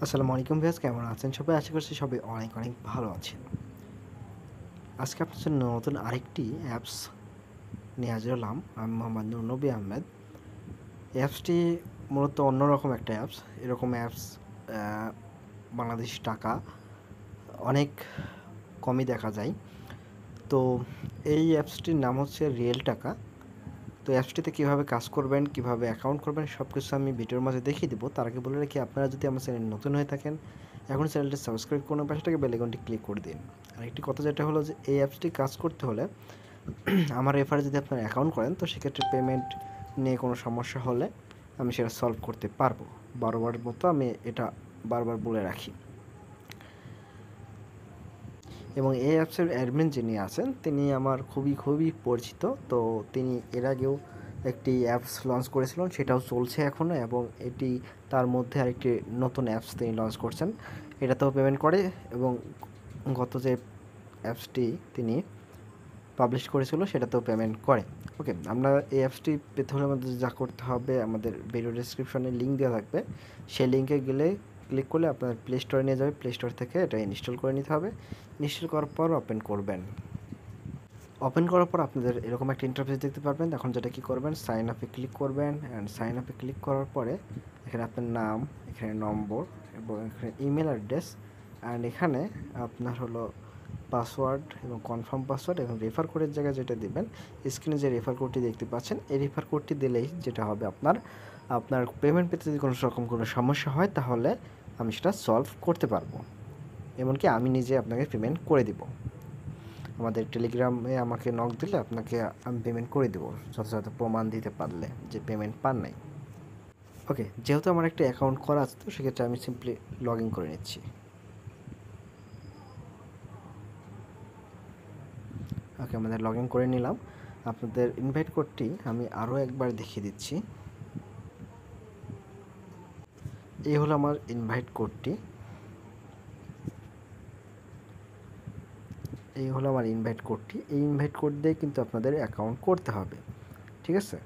আসসালামু আলাইকুম ভিউয়ার্স, কেমন আছেন সবাই? আশা করছি সবাই অনেক অনেক ভালো আছেন। আজকে আপনার জন্য নতুন আরেকটি অ্যাপস নিয়ে হাজির হলাম। আমি মোহাম্মদ নবী আহমেদ। এই অ্যাপসটি মূলত অন্যরকম একটা অ্যাপস। এরকম অ্যাপস বাংলাদেশ টাকা অনেক কমই দেখা যায়। তো এই অ্যাপসটির নাম হচ্ছে রিয়েল টাকা। তো অ্যাপসটিতে কীভাবে কাজ করবেন, কীভাবে অ্যাকাউন্ট করবেন সব কিছু আমি ভিডিওর মাঝে দেখিয়ে দেবো। তার আগে বলে রাখি, আপনারা যদি আমার চ্যানেল নতুন হয়ে থাকেন এখন চ্যানেলটি সাবস্ক্রাইব করুন, পাশে থেকে বেল আইকনটি ক্লিক করে দিন। আর একটি কথা যেটা হলো যে এই অ্যাপসটি কাজ করতে হলে আমার রেফারে যদি আপনারা অ্যাকাউন্ট করেন তো সেক্ষেত্রে পেমেন্ট নিয়ে কোনো সমস্যা হলে আমি সেটা সলভ করতে পারবো। বারবার মতো আমি এটা বারবার বলে রাখি। এবং এই অ্যাপসের অ্যাডমিন যিনি আছেন তিনি আমার খুবই পরিচিত। তো তিনি এর আগেও একটি অ্যাপস লঞ্চ করেছিলেন, সেটাও চলছে এখনও, এবং এটি তার মধ্যে আরেকটি নতুন অ্যাপস তিনি লঞ্চ করছেন, এটাতেও পেমেন্ট করে। এবং গত যে অ্যাপসটি তিনি পাবলিশ করেছিল সেটাতেও পেমেন্ট করে। ওকে, আমরা এই অ্যাপসটি পেতে হলে আমাদের যা করতে হবে, আমাদের ভিডিও ডেসক্রিপশনে লিঙ্ক দেওয়া থাকবে, সেই লিঙ্কে গেলে ক্লিক করলে আপনার প্লে স্টোরে নিয়ে যাবে। প্লে স্টোর থেকে এটা ইনস্টল করে নিতে হবে। ইনস্টল করার পর ওপেন করবেন। ওপেন করার পর আপনাদের এরকম একটা ইন্টারফেস দেখতে পারবেন। এখন যেটা কী করবেন, সাইন আপে ক্লিক করবেন। অ্যান্ড সাইন আপে ক্লিক করার পরে এখানে আপনার নাম, এখানে নম্বর এবং এখানে ইমেল অ্যাড্রেস, অ্যান্ড এখানে আপনার হলো পাসওয়ার্ড এবং কনফার্ম পাসওয়ার্ড এবং রেফার কোডের জায়গায় যেটা দেবেন, স্ক্রিনে যে রেফার কোডটি দেখতে পাচ্ছেন এই রেফার কোডটি দিলেই যেটা হবে, আপনার পেমেন্ট পেতে যদি কোনো রকম কোনো সমস্যা হয় তাহলে আমি সেটা সলভ করতে পারবো। এমনকি আমি নিজে আপনাকে পেমেন্ট করে দিব। আমাদের টেলিগ্রামে আমাকে নক দিলে আপনাকে আমি পেমেন্ট করে দেবো, যথাযথ প্রমাণ দিতে পারলে যে পেমেন্ট পান নাই। ওকে, যেহেতু আমার একটা অ্যাকাউন্ট করা আছে তো সেক্ষেত্রে আমি সিম্পলি লগ ইন করে নিচ্ছি। ওকে, আমাদের লগ ইন করে নিলাম। আপনাদের ইনভাইট কোডটি আমি আরও একবার দেখিয়ে দিচ্ছি। এই হলো আমার ইনভাইট কোডটি। এই হলো আমার ইনভাইট কোডটি। এই ইনভাইট কোড দিয়ে কিন্তু আপনাদের অ্যাকাউন্ট করতে হবে, ঠিক আছে?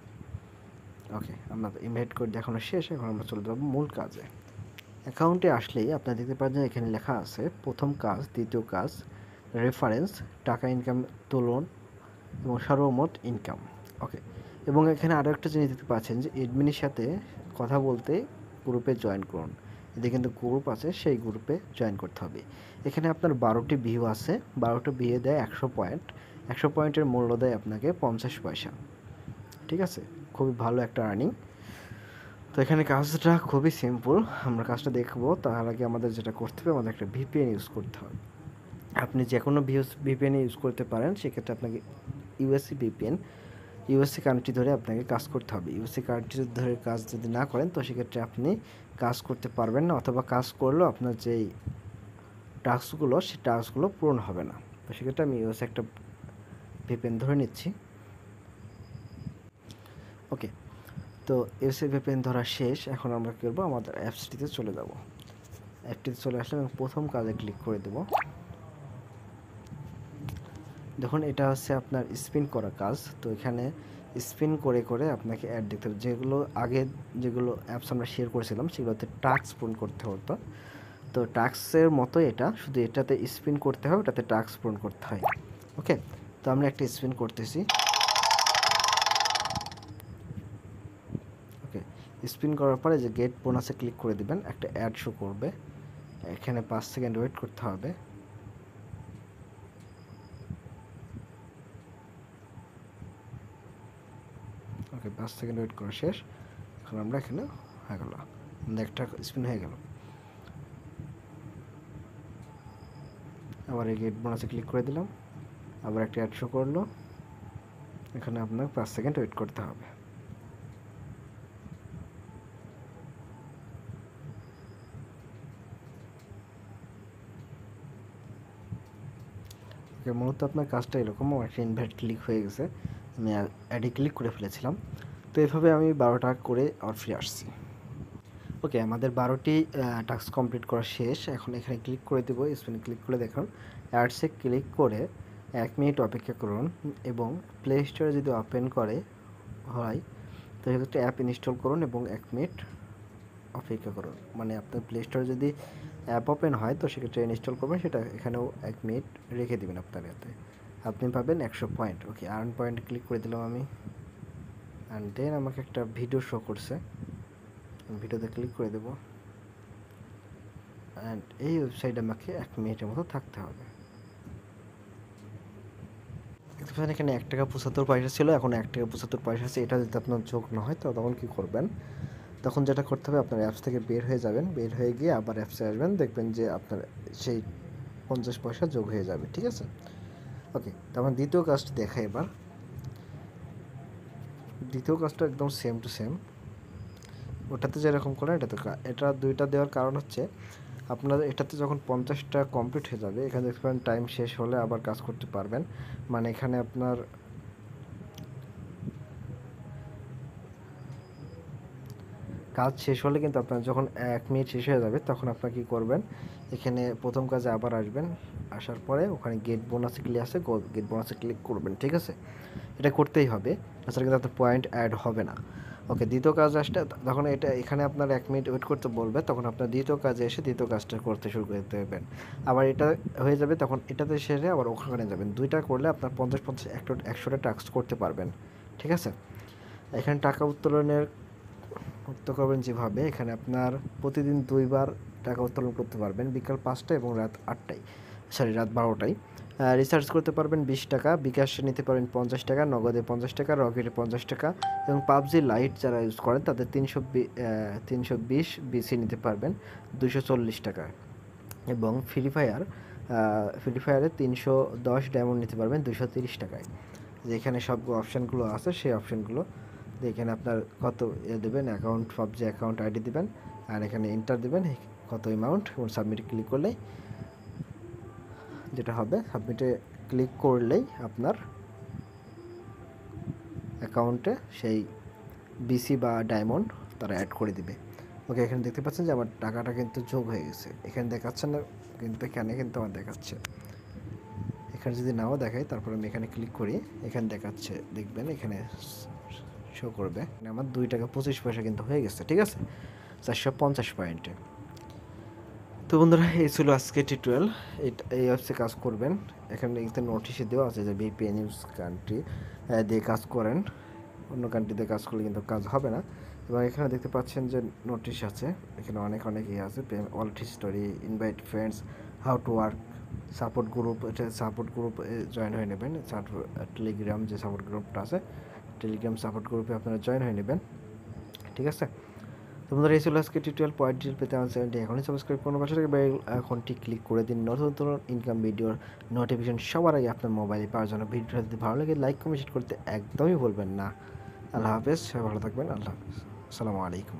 ওকে, আমাদের ইনভাইট কোড দেখানো শেষ। এখন আমরা চলে যাব মূল কাজে। অ্যাকাউন্টে আসলেই আপনারা দেখতে পাচ্ছেন এখানে লেখা আছে প্রথম কাজ, দ্বিতীয় কাজ, রেফারেন্স, টাকা ইনকাম তুলন এবং সর্বমোট ইনকাম। ওকে, এবং এখানে আরও একটা জিনিস দেখতে পাচ্ছেন যে এডমিনের সাথে কথা বলতে গ্রুপে জয়েন করুন। এতে কিন্তু গ্রুপ আছে, সেই গ্রুপে জয়েন করতে হবে। এখানে আপনার 12টি ভিউ আছে, 12টা ভিউ দেয় 100 পয়েন্ট। 100 পয়েন্টের মূল্য দেয় আপনাকে 50 পয়সা, ঠিক আছে? খুবই ভালো একটা আর্নিং। তো এখানে কাজটা খুবই সিম্পল, আমরা কাজটা দেখব। তার আগে আমাদের যেটা করতে হবে, আমাদের একটা ভিপিএন ইউজ করতে হবে। আপনি যে কোনো ভিপিএন ইউজ করতে পারেন, সেক্ষেত্রে আপনাকে ইউএসসি কান্ট্রি ধরে আপনাকে কাজ করতে হবে। ইউএসসি কান্ট্রি ধরে কাজ যদি না করেন তো সেক্ষেত্রে আপনি কাজ করতে পারবেন না, অথবা কাজ করলেও আপনার যেই টাস্কগুলো সেই টাস্কগুলো পূরণ হবে না। তো সেক্ষেত্রে আমি ইউএসসি একটা ভিপিএন ধরে নিচ্ছি। ওকে, তো ইউএসসি ভিপিএন ধরা শেষ। এখন আমরা কী করবো, আমাদের অ্যাপসটিতে চলে যাব। অ্যাপটিতে চলে আসলে এবং প্রথম কাজে ক্লিক করে দেবো। দেখুন, এটা হচ্ছে আপনার স্পিন করা কাজ। তো এখানে স্পিন করে করে আপনাকে অ্যাড দেখতে হবে। যেগুলো অ্যাপস আমরা শেয়ার করেছিলাম সেগুলোতে টাস্ক পূরণ করতে হতো। তো টাস্কের মতো এটা, শুধু এটাতে স্পিন করতে হবে, এটাতে টাস্ক পূরণ করতে হয়। ওকে, তো আমরা একটা স্পিন করতেছি। ওকে, স্পিন করার পরে যে গেট বোনাসে ক্লিক করে দিবেন, একটা অ্যাড শো করবে। এখানে 5 সেকেন্ড ওয়েট করতে হবে। ওকে, 5 সেকেন্ড ওয়েট করা শেষ। এখন আমরা এখানে হয়ে গেল, আমাদের একটা স্পিন হয়ে গেল। আবার এই গেট বোনাসে ক্লিক করে দিলাম, আবার একটা অ্যাড শো করলো। এখানে আপনার 5 সেকেন্ড ওয়েট করতে হবে। ওকে, মূলত আপনার কাজটা এরকম। আমার একটা ইনভাইট ক্লিক হয়ে গেছে, আমি অ্যাডে ক্লিক করে ফেলেছিলাম। তো এভাবে আমি 12টা করে আবার ফিরে আসছি। ওকে, আমাদের 12টি টাস্ক কমপ্লিট করা শেষ। এখন এখানে ক্লিক করে দেবো। স্পিনে ক্লিক করে দেখুন, অ্যাডসে ক্লিক করে 1 মিনিট অপেক্ষা করুন, এবং প্লে স্টোরে যদি ওপেন করে হয় তো সেক্ষেত্রে অ্যাপ ইনস্টল করুন এবং 1 মিনিট অপেক্ষা করুন, মানে আপনার প্লে স্টোরে যদি অ্যাপ ওপেন হয় তো সেক্ষেত্রে ইনস্টল করবেন, সেটা এখানেও 1 মিনিট রেখে দেবেন আপনার এতে, আপনি পাবেন 100 পয়েন্ট। ওকে, আর্ন পয়েন্ট ক্লিক করে দিলাম আমি, অ্যান্ড দেন আমাকে একটা ভিডিও শো করছে, ভিডিওতে ক্লিক করে দেবো, অ্যান্ড এই ওয়েবসাইটে আমাকে 1 মিনিটের মতো থাকতে হবে। এখানে 1 টাকা 75 পয়সা ছিল, এখন 1 টাকা 75 পয়সা আছে। এটা যদি আপনার যোগ না হয় তো তখন কী করবেন, তখন যেটা করতে হবে আপনার অ্যাপস থেকে বের হয়ে যাবেন, বের হয়ে গিয়ে আবার অ্যাপসে আসবেন, দেখবেন যে আপনার সেই 50 পয়সা যোগ হয়ে যাবে। ঠিক আছে, ওকে। তারপর দ্বিতীয় কাজটি দেখাই এবার। দ্বিতীয় কাজটা একদম সেম টু সেম, ওটাতে যেরকম করেন এটাতে, এটা দুইটা দেওয়ার কারণ হচ্ছে আপনার এটাতে যখন 50টা কমপ্লিট হয়ে যাবে, এখানে দেখতে পারেন টাইম শেষ হলে আবার কাজ করতে পারবেন, মানে এখানে আপনার কাজ শেষ হলে কিন্তু আপনার যখন 1 মিনিট শেষ হয়ে যাবে তখন আপনার কী করবেন, এখানে প্রথম কাজে আবার আসবেন, আসার পরে ওখানে গেট বোনাসে ক্লিক আছে, গেট বোনাসে ক্লিক করবেন। ঠিক আছে, এটা করতেই হবে, তাছাড়া কিন্তু আপনার পয়েন্ট অ্যাড হবে না। ওকে, দ্বিতীয় কাজ আসলে তখন এটা এখানে আপনার 1 মিনিট ওয়েট করতে বলবে, তখন আপনার দ্বিতীয় কাজে এসে দ্বিতীয় কাজটা করতে শুরু করতে দেবেন। আবার এটা হয়ে যাবে, তখন এটাতে সেরে আবার ওখানে যাবেন। দুইটা করলে আপনার 50 100টা টাস্ক করতে পারবেন। ঠিক আছে, এখানে টাকা উত্তোলনের করবেন যেভাবে, এখানে আপনার প্রতিদিন 2বার টাকা উত্তোলন করতে পারবেন, বিকাল 5টা এবং রাত 8টায়, রাত 12টায়। রিচার্জ করতে পারবেন 20 টাকা, বিকাশে নিতে পারবেন 50 টাকা, নগদে 50 টাকা, রকেটে 50 টাকা, এবং পাবজি লাইট যারা ইউজ করেন তাদের 320 বিসি নিতে পারবেন 240 টাকা, এবং ফ্রি ফায়ারে 310 ডায়মন্ড নিতে পারবেন 230 টাকায়। যেখানে সব অপশানগুলো আছে সেই অপশানগুলো এখানে আপনার কত দেবেন, অ্যাকাউন্ট পাবজি অ্যাকাউন্ট আইডি দেবেন, আর এখানে এন্টার দেবেন কত অ্যামাউন্ট, এবং সাবমিটে ক্লিক করলেই যেটা হবে, সাবমিটে ক্লিক করলেই আপনার অ্যাকাউন্টে সেই বিসি বা ডায়মন্ড তারা অ্যাড করে দিবে। ওকে, এখানে দেখতে পাচ্ছেন যে আমার টাকাটা কিন্তু যোগ হয়ে গেছে, এখানে দেখাচ্ছে না কিন্তু, এখানে কিন্তু আমার দেখাচ্ছে। এখানে যদি নাও দেখাই, তারপর আমি এখানে ক্লিক করি, এখানে দেখাচ্ছে, দেখবেন এখানে শো করবে আমার 2 টাকা 25 পয়সা কিন্তু হয়ে গেছে। ঠিক আছে, 450 পয়েন্টে। তো বন্ধুরা, এই ছিল আজকে টিউটোরিয়াল। এই অ্যাপসে কাজ করবেন, এখানে নোটিশে দেওয়া আছে যে ভিপিএন ইউজ কান্ট্রি দিয়ে কাজ করেন, অন্য কান্ট্রিতে কাজ করলে কিন্তু কাজ হবে না। এবং এখানে দেখতে পাচ্ছেন যে নোটিশ আছে, এখানে অনেক ইয়ে আছে, wallet history, invite friends, how to work, support group, এটা সাপোর্ট গ্রুপ জয়েন হয়ে নেবেন, টেলিগ্রাম যে সাপোর্ট গ্রুপটা আছে, টেলিগ্রাম সাপোর্ট গ্রুপে আপনারা জয়েন হয়ে নেবেন। ঠিক আছে, তোমাদের এই ছিল আজকে টিউটোরিয়াল। পয়েন্ট ডিটেল পেতে আমার চ্যানেলটি এখনই সাবস্ক্রাইব করুন, পাশে থেকে বেল আইকনটি ক্লিক করে দিন, নতুন নতুন ইনকাম ভিডিওর নোটিফিকেশন সবার আগে আপনার মোবাইলে পাওয়ার জন্য। ভিডিওটা যদি ভালো লাগে লাইক কমেন্ট করতে একদমই ভুলবেন না। আল্লাহ হাফেজ, সবাই ভালো থাকবেন। আল্লাহ হাফেজ, আসসালামু আলাইকুম।